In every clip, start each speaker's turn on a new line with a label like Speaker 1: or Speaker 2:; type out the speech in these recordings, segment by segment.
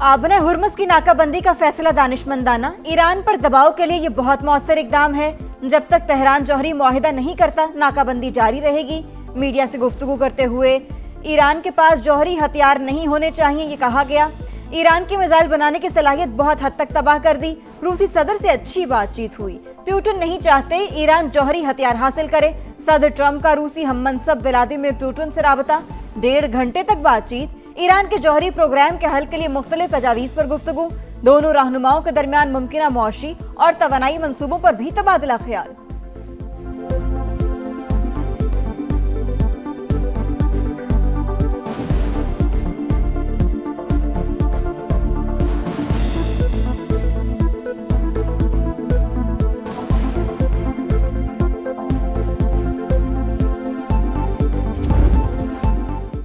Speaker 1: आबना Hormuz की नाकाबंदी का फैसला दानिशमंदाना। ईरान पर दबाव के लिए ये बहुत मौसर इकदाम है। जब तक तेहरान जौहरी मुआहिदा नहीं करता, नाकाबंदी जारी रहेगी। मीडिया से गुफ्तगू करते हुए ईरान के पास जौहरी हथियार नहीं होने चाहिए, ये कहा गया। ईरान की मिसाइल बनाने की सलाहियत बहुत हद तक तबाह कर दी। रूसी सदर से अच्छी बातचीत हुई। पुतिन नहीं चाहते ईरान जौहरी हथियार हासिल करे। सदर ट्रंप का रूसी हममनसब व्लादिमीर पुतिन से राबता। 1.5 घंटे तक बातचीत। ईरान के जौहरी प्रोग्राम के हल के लिए मुख्तलिफ तजावीज़ पर गुफ्तगू। दोनों रहनुमाओं के दरमियान मुमकिना मुआशी और तवानाई मंसूबों पर भी तबादला ख्याल।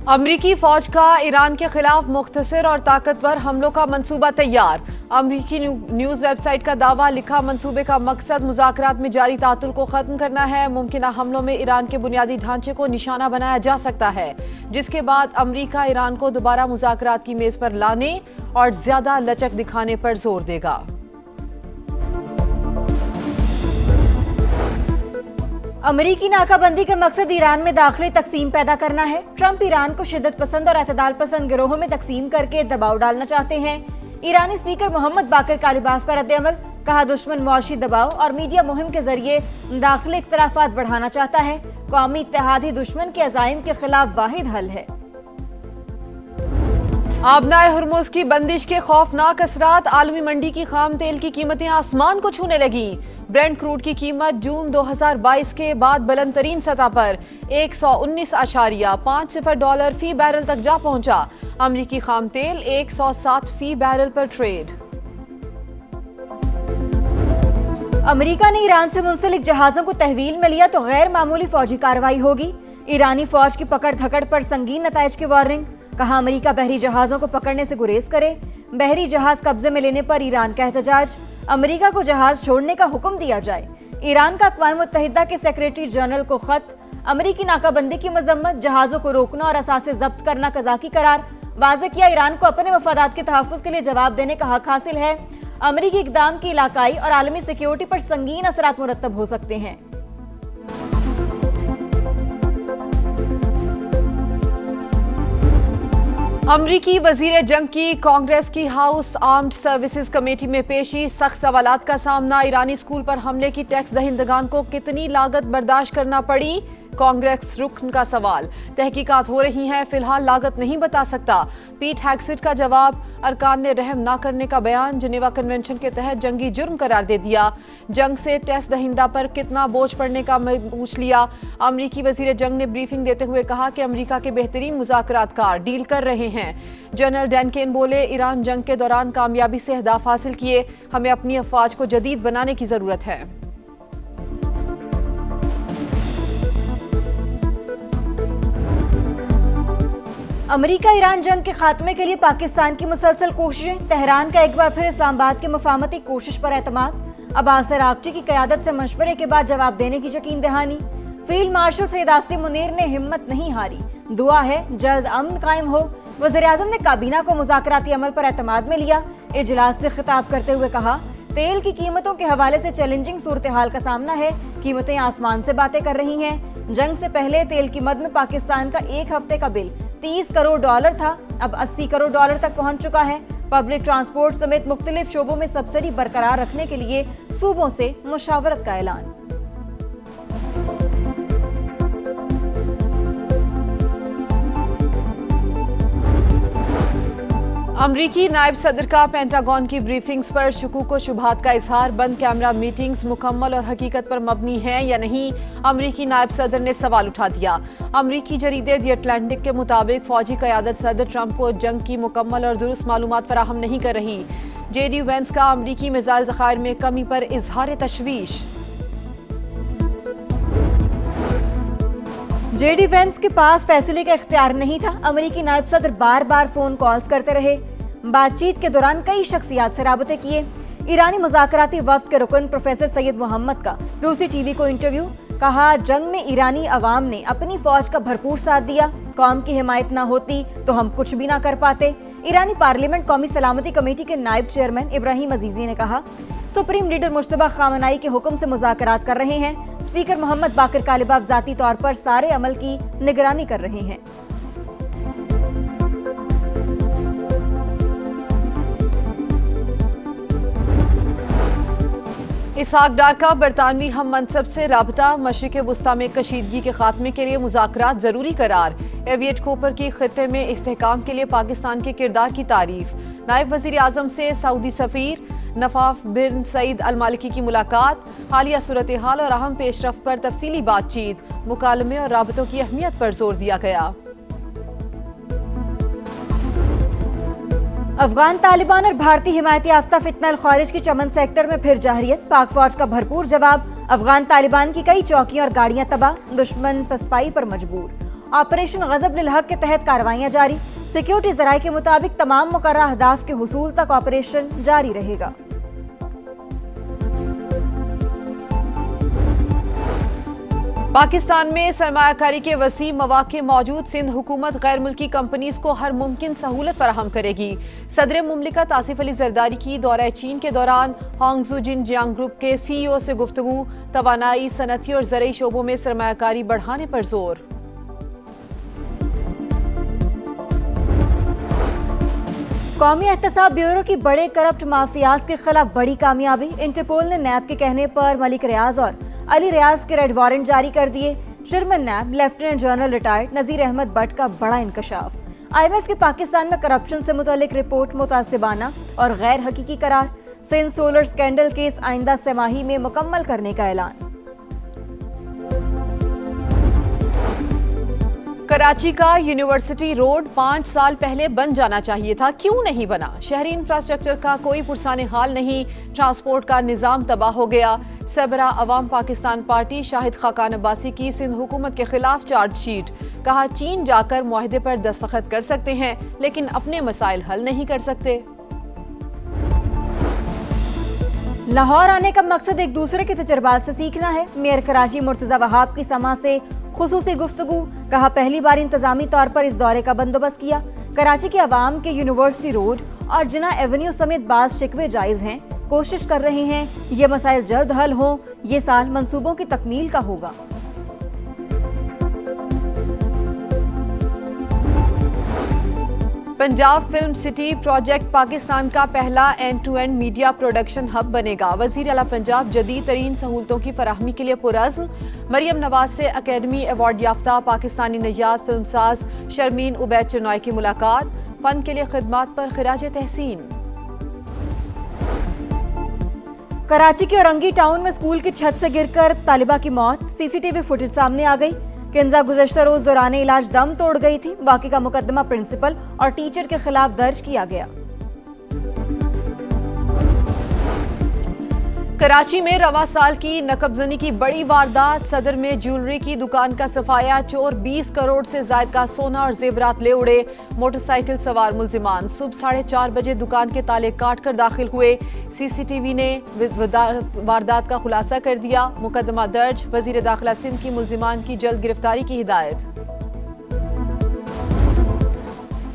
Speaker 2: अमरीकी फौज का ईरान के खिलाफ मुख्तसर और ताकतवर हमलों का मंसूबा तैयार। अमरीकी न्यूज वेबसाइट का दावा, लिखा मंसूबे का मकसद मुज़ाकरात में जारी तातुल को खत्म करना है। मुमकिना हमलों में ईरान के बुनियादी ढांचे को निशाना बनाया जा सकता है, जिसके बाद अमरीका ईरान को दोबारा मुज़ाकरात की मेज पर लाने और ज्यादा लचक दिखाने पर जोर देगा।
Speaker 1: अमरीकी नाकाबंदी का मकसद ईरान में दाखिली तकसीम पैदा करना है। ट्रंप ईरान को शिद्दत पसंद और एतदाल पसंद गिरोहों में तकसीम करके दबाव डालना चाहते हैं। ईरानी स्पीकर मोहम्मद बाकर कालिबाफ का रद्द-ए-अमल, कहा दुश्मन मुआशी दबाव और मीडिया मुहिम के जरिए दाखिली इख्तलाफात बढ़ाना चाहता है। कौमी इत्तेहाद ही दुश्मन के अज़ाइम के खिलाफ वाहिद हल है।
Speaker 2: आबनाए हुर्मुज़ की बंदिश के खौफनाक असरात, आलमी मंडी की खाम तेल की कीमतें आसमान को छूने लगी। ब्रेंट क्रूड की कीमत जून 2022 के बाद बुलंद तरीन सतह पर 119.50 डॉलर फी बैरल तक जा पहुंचा। अमरीकी खाम तेल 107 फी बैरल पर ट्रेड।
Speaker 1: अमरीका ने ईरान से मुंसलिक जहाजों को तहवील में लिया तो गैर मामूली फौजी कार्रवाई होगी। ईरानी फौज की पकड़ धकड़ पर संगीन नताइज की वार्निंग, कहा अमरीका बहरी जहाजों को पकड़ने से गुरेज करे। बहरी जहाज कब्जे में लेने पर ईरान का एहतजाज, अमरीका को जहाज छोड़ने का हुक्म दिया जाए। ईरान का अक़वाम मुत्तहिदा के सेक्रेटरी जनरल को खत, अमरीकी नाकाबंदी की मजम्मत, जहाजों को रोकना और असासे जब्त करना कज़ाकी करार। वाज़ेह किया ईरान को अपने मफादात के तहफ़्फ़ुज़ के लिए जवाब देने का हक हासिल है। अमरीकी इक़दाम की इलाकाई और आलमी सिक्योरिटी पर संगीन असरात मुरत्तब हो सकते हैं।
Speaker 2: अमरीकी वजीर जंग की कांग्रेस की हाउस आर्म्ड सर्विसेज कमेटी में पेशी, सख्त सवालात का सामना। ईरानी स्कूल पर हमले की टैक्स दहिंदगान को कितनी लागत बर्दाश्त करना पड़ी, कांग्रेस रुकन का सवाल। तहकीकात हो रही हैं, फिलहाल लागत नहीं बता सकता। पीट हेग्सेट का जवाब, अरकान ने रहम ना करने का बयान जिनेवा कन्वेंशन के तहत जंगी जुर्म करार दे दिया। जंग से टैक्स दहिंदा पर कितना बोझ पड़ने का पूछ लिया। अमरीकी वजीर जंग ने ब्रीफिंग देते हुए कहा कि अमरीका के बेहतरीन मुज़ाकरातकार डील कर रहे हैं। जनरल डैनकेन बोले, ईरान जंग के दौरान कामयाबी से अहदाफ हासिल किए, हमें अपनी अफवाज को जदीद बनाने की जरूरत है।
Speaker 1: अमरीका ईरान जंग के खात्मे के लिए पाकिस्तान की मुसलसल कोशिशें, तेहरान का एक बार फिर इस्लामाबाद के मुफाहमती कोशिश पर एतमाद। अब्बास अराग़ची की क़यादत से मशवरे के बाद जवाब देने की यकीन दहानी। फील्ड मार्शल सैयद आसिम मुनीर ने हिम्मत नहीं हारी, दुआ है जल्द अमन कायम हो। वज़ीर-ए-आज़म ने काबीना को मुज़ाकराती अमल पर एतमाद में लिया। इजलास से खिताब करते हुए कहा, तेल की कीमतों के हवाले से चैलेंजिंग सूरत हाल का सामना है। कीमतें आसमान से बातें कर रही हैं। जंग से पहले तेल की मद में पाकिस्तान का एक हफ्ते का बिल 30 करोड़ डॉलर था, अब 80 करोड़ डॉलर तक पहुंच चुका है। पब्लिक ट्रांसपोर्ट समेत मुख्तलिफ शोबों में सब्सिडी बरकरार रखने के लिए सूबों से मुशावरत का ऐलान।
Speaker 2: अमरीकी नायब सदर का पेंटागन की ब्रीफिंग्स पर शुकूक व शुबहात का इजहार, बंद कैमरा मीटिंग्स मुकम्मल और हकीकत पर मबनी हैं या नहीं, अमरीकी नायब सदर ने सवाल उठा दिया। अमरीकी जरीदे द अटलांटिक के मुताबिक फौजी क़यादत सदर ट्रंप को जंग की मुकम्मल और दुरुस्त मालूमात फराहम नहीं कर रही। जेडी वेंस का अमरीकी मिसाइल ज़खायर में कमी पर इजहार तशवीश।
Speaker 1: जेडी वेंस के पास फैसले का इख्तियार नहीं था। अमरीकी नायब सदर बार बार फोन कॉल्स करते रहे। बातचीत के दौरान कई शख्सियात से राबते किए। ईरानी मुज़ाकराती वफ्द के रुकन प्रोफेसर सैयद मोहम्मद का रूसी टीवी को इंटरव्यू, कहा, जंग में ईरानी अवाम ने अपनी फौज का भरपूर साथ दिया, कौम की हिमायत ना होती तो हम कुछ भी ना कर पाते। ईरानी पार्लियामेंट कौमी सलामती कमेटी के नायब चेयरमैन इब्राहिम अजीजी ने कहा, सुप्रीम लीडर मुश्तबा खामनाई के हुक्म से मुज़ाकरात कर रहे हैं। स्पीकर मोहम्मद बाकिर कालिबाफ ज़ाती तौर पर सारे अमल की निगरानी कर रहे हैं।
Speaker 2: इसहाक डार का बरतानवी हम मनसब से राबता, मशरिक़ वुस्ता में कशीदगी के खात्मे के लिए मुज़ाकरात जरूरी करार। एविएट कोपर की खित्ते में इस्तेहकाम के लिए पाकिस्तान के किरदार की तारीफ। नायब वज़ीर आज़म से सऊदी सफ़ीर नवाफ बिन सईद अल मालिकी की मुलाकात। हालिया सूरत हाल और अहम पेशरफ पर तफसीली बातचीत। मुकालमे और राबतों की अहमियत पर जोर दिया गया।
Speaker 1: अफगान तालिबान और भारतीय हिमायती याफ्ता फितना अल खारिज की चमन सेक्टर में फिर जाहिरियत। पाक फौज का भरपूर जवाब। अफगान तालिबान की कई चौकियां और गाड़ियां तबाह, दुश्मन पसपाई पर मजबूर। ऑपरेशन गजब लिल हक के तहत कार्रवाइयां जारी। सिक्योरिटी जराये के मुताबिक तमाम मुकर्रर अहदाफ के हुसूल तक ऑपरेशन जारी रहेगा।
Speaker 2: पाकिस्तान में सरमायाकारी के वसी मौके मौजूद। सिंध हुकूमत गैर मुल्की कंपनीज को हर मुमकिन सहूलत फराहम करेगी। सदर मुमलिकत आसिफ अली जरदारी की दौरा चीन के दौरान हांगझू जिनजियांग ग्रुप के CEO से गुफ्तगू। तवानाई, सनती और ज़रई शोबों में सरमायाकारी बढ़ाने पर जोर।
Speaker 1: कौमी एहतसाब ब्यूरो की बड़े करप्ट माफियाज के खिलाफ बड़ी कामयाबी। इंटरपोल ने नैब के कहने पर मलिक रियाज और अली रियाज के रेड वारंट जारी कर दिए। चेयरमैन नैब lieutenant general retired Nazir Ahmad Bhatt का बड़ा इंकशाफ। IMF की पाकिस्तान में करप्शन से मुतालिक रिपोर्ट मुतासिबाना और गैर हकीकी करार। सिंध सोलर स्कैंडल केस आइंदा छमाही में मुकम्मल करने का ऐलान।
Speaker 2: कराची का यूनिवर्सिटी रोड 5 साल पहले बन जाना चाहिए था, क्यों नहीं बना? शहरी इंफ्रास्ट्रक्चर का कोई पुरसाने हाल नहीं, ट्रांसपोर्ट का निजाम तबाह हो गया। सबरा अवाम पाकिस्तान पार्टी शाहिद खाकान अब्बासी की सिंध हुकूमत के खिलाफ चार्जशीट। कहा, चीन जाकर मुआहदे पर दस्तखत कर सकते हैं लेकिन अपने मसाइल हल नहीं कर सकते।
Speaker 1: लाहौर आने का मकसद एक दूसरे के तजर्बात से सीखना है। मेयर कराची मुर्तजा वहाब की समा से खुसूसी गुफ्तगू। कहा, पहली बार इंतजामी तौर पर इस दौरे का बंदोबस्त किया। कराची के अवाम के यूनिवर्सिटी रोड और जिना एवेन्यू समेत बाज शिकवे जायज हैं। कोशिश कर रहे हैं ये मसाइल जल्द हल हों। ये साल मंसूबों की तकमील का होगा।
Speaker 2: Punjab film city project Pakistan का पहला end to end media production hub बनेगा। वजीर आला पंजाब जदीद तरीन सहूलतों की फराहमी के लिए पुरअज़्म। मरियम नवाज से अकेडमी अवार्ड याफ्ता पाकिस्तानी नयाद फिल्मसाज शर्मीन उबैद चनॉय की मुलाकात। फन के लिए खिदमात पर खिराज तहसीन।
Speaker 1: कराची के औरंगी टाउन में स्कूल की छत से गिरकर तालिबा की मौत। CCTV फुटेज सामने आ गई। किंजा गुज़श्ता रोज दौरान इलाज दम तोड़ गई थी। बाकी का मुकदमा प्रिंसिपल और टीचर के खिलाफ दर्ज किया गया।
Speaker 2: कराची में रवा साल की नकबजनी की बड़ी वारदात। सदर में ज्वेलरी की दुकान का सफाया। चोर 20 करोड़ से ज्यादा का सोना और जेवरात ले उड़े। मोटरसाइकिल सवार मुल्जिमान सुबह 4:30 बजे दुकान के ताले काट कर दाखिल हुए। CCTV ने वारदात का खुलासा कर दिया। मुकदमा दर्ज। वजीर दाखिला सिंध की मुल्जिमान की जल्द गिरफ्तारी की हिदायत।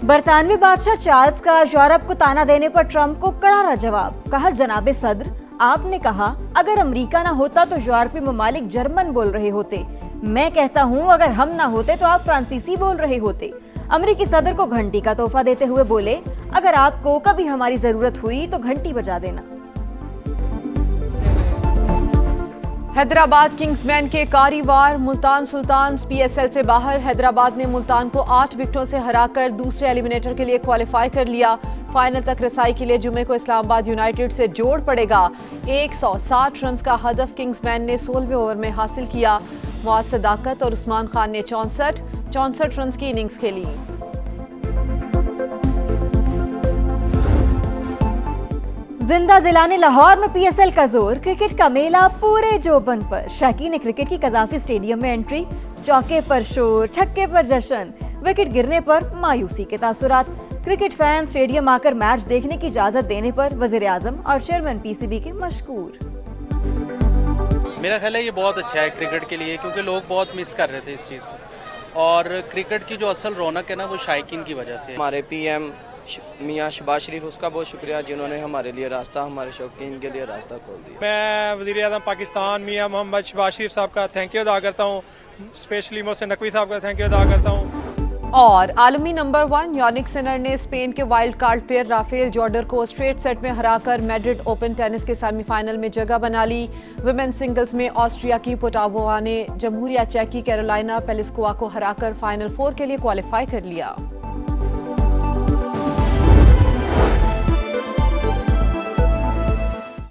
Speaker 1: बरतानवी बादशाह चार्ल्स का यूरोप को ताना देने पर ट्रंप को करारा जवाब। कहा, जनाबे सदर, आपने कहा अगर अमेरिका ना होता तो यूरोपीय ममालिक जर्मन बोल रहे होते। मैं कहता हूँ अगर हम ना होते तो आप फ्रांसीसी बोल रहे होते। अमेरिकी सदर को घंटी का तोहफा देते हुए बोले, अगर आपको कभी हमारी जरूरत हुई तो घंटी बजा देना।
Speaker 2: हैदराबाद किंग्समैन के कारीवार मुल्तान सुल्तान्स PSL से बाहर। हैदराबाद ने मुल्तान को 8 विकेटों से हराकर दूसरे एलिमिनेटर के लिए क्वालिफाई कर लिया। फाइनल तक रसाई के लिए जुमे को इस्लामाबाद यूनाइटेड से जोड़ पड़ेगा। 160 रन का हदफ किंग्समैन ने 16वें ओवर में हासिल किया। मुआज सदाकत और उस्मान खान ने 64 रन की इनिंग्स खेली।
Speaker 1: जिंदा दिलाने लाहौर में PSL का जोर। क्रिकेट का मेला पूरे जोबन पर। शकीन ने क्रिकेट की कजाफी स्टेडियम में एंट्री। चौके पर शोर, छक्के पर जश्न, विकेट गिरने पर मायूसी के तासुरात। क्रिकेट फैन स्टेडियम आकर मैच देखने की इजाजत देने पर वजीर आजम और चेयरमैन PCB के मशकूर।
Speaker 3: मेरा ख्याल है ये बहुत अच्छा है क्रिकेट के लिए, क्योंकि लोग बहुत मिस कर रहे थे इस चीज़ को, और क्रिकेट की जो असल रौनक है ना वो शायकीन की वजह से है।
Speaker 4: हमारे पीएम मियां शहबाज शरीफ, उसका बहुत शुक्रिया जिन्होंने हमारे लिए रास्ता, हमारे शौकीन के लिए रास्ता खोल दिया।
Speaker 5: मैं वज़ीर आज़म पाकिस्तान मियां मोहम्मद शहबाज शरीफ साहब का थैंक यू अदा करता हूँ, स्पेशली मोहसिन नकवी साहब का थैंक यू अदा करता हूँ।
Speaker 2: और आलमी नंबर 1 यानिक सिनर ने स्पेन के वाइल्ड कार्ड प्लेयर राफेल जॉर्डर को स्ट्रेट सेट में हराकर मैड्रिड ओपन टेनिस के सेमीफाइनल में जगह बना ली। वुमेन सिंगल्स में ऑस्ट्रिया की पोटावोवा ने जमहूरिया चेक की कैरोलिना पेलिस्कोवा को हराकर फाइनल 4 के लिए क्वालिफाई कर लिया।